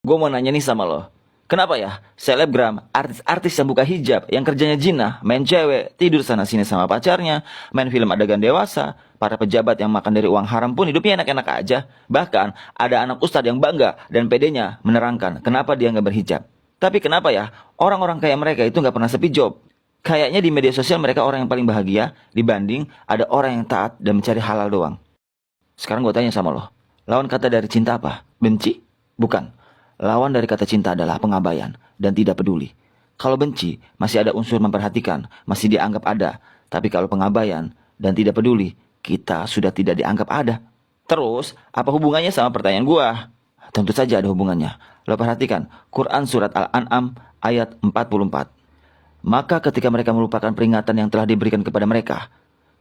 Gue mau nanya nih sama lo. Kenapa ya selebgram, artis-artis yang buka hijab, yang kerjanya jinah, main cewek, tidur sana-sini sama pacarnya, main film adegan dewasa, para pejabat yang makan dari uang haram pun hidupnya enak-enak aja. Bahkan ada anak ustadz yang bangga dan pedenya menerangkan kenapa dia nggak berhijab. Tapi kenapa ya orang-orang kayak mereka itu nggak pernah sepi job? Kayaknya di media sosial mereka orang yang paling bahagia dibanding ada orang yang taat dan mencari halal doang. Sekarang gue tanya sama lo, lawan kata dari cinta apa? Benci? Bukan. Lawan dari kata cinta adalah pengabaian dan tidak peduli. Kalau benci, masih ada unsur memperhatikan, masih dianggap ada. Tapi kalau pengabaian dan tidak peduli, kita sudah tidak dianggap ada. Terus, apa hubungannya sama pertanyaan gua? Tentu saja ada hubungannya. Lo perhatikan, Quran Surat Al-An'am ayat 44. Maka ketika mereka melupakan peringatan yang telah diberikan kepada mereka,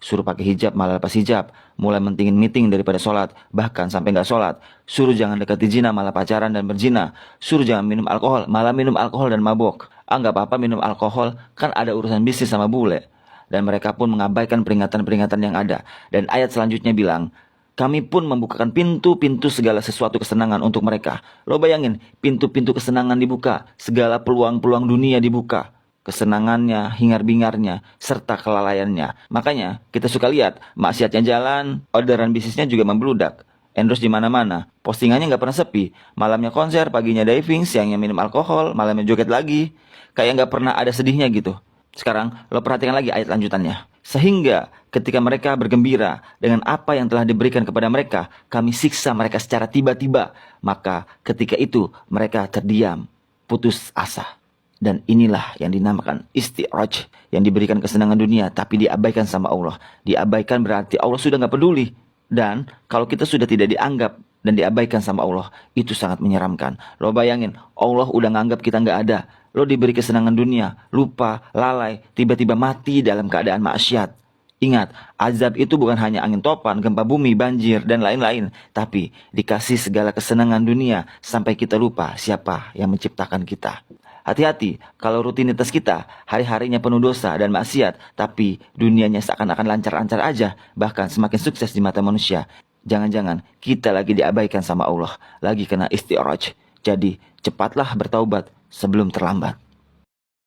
suruh pakai hijab malah lepas hijab, mulai mentingin meeting daripada sholat, bahkan sampai nggak sholat. Suruh jangan dekati zina malah pacaran dan berzina. Suruh jangan minum alkohol malah minum alkohol dan mabok. Nggak apa-apa minum alkohol, kan ada urusan bisnis sama bule. Dan mereka pun mengabaikan peringatan-peringatan yang ada. Dan ayat selanjutnya bilang, kami pun membukakan pintu-pintu segala sesuatu kesenangan untuk mereka. Lo bayangin, pintu-pintu kesenangan dibuka, segala peluang-peluang dunia dibuka. Kesenangannya, hingar-bingarnya, serta kelalaiannya. Makanya kita suka lihat maksiatnya jalan, orderan bisnisnya juga membludak. Endorse di mana-mana, postingannya nggak pernah sepi. Malamnya konser, paginya diving, siangnya minum alkohol, malamnya joget lagi. Kayak nggak pernah ada sedihnya gitu. Sekarang lo perhatikan lagi ayat lanjutannya. Sehingga ketika mereka bergembira dengan apa yang telah diberikan kepada mereka, kami siksa mereka secara tiba-tiba. Maka ketika itu mereka terdiam, putus asa. Dan inilah yang dinamakan isti'raj, yang diberikan kesenangan dunia tapi diabaikan sama Allah. Diabaikan berarti Allah sudah nggak peduli. Dan kalau kita sudah tidak dianggap dan diabaikan sama Allah, itu sangat menyeramkan. Lo bayangin, Allah udah nganggap kita nggak ada. Lo diberi kesenangan dunia, lupa, lalai, tiba-tiba mati dalam keadaan maksiat. Ingat, azab itu bukan hanya angin topan, gempa bumi, banjir, dan lain-lain. Tapi dikasih segala kesenangan dunia sampai kita lupa siapa yang menciptakan kita. Hati-hati kalau rutinitas kita hari-harinya penuh dosa dan maksiat, tapi dunianya seakan-akan lancar-lancar aja, bahkan semakin sukses di mata manusia. Jangan-jangan kita lagi diabaikan sama Allah, lagi kena isti'raj. Jadi cepatlah bertaubat sebelum terlambat.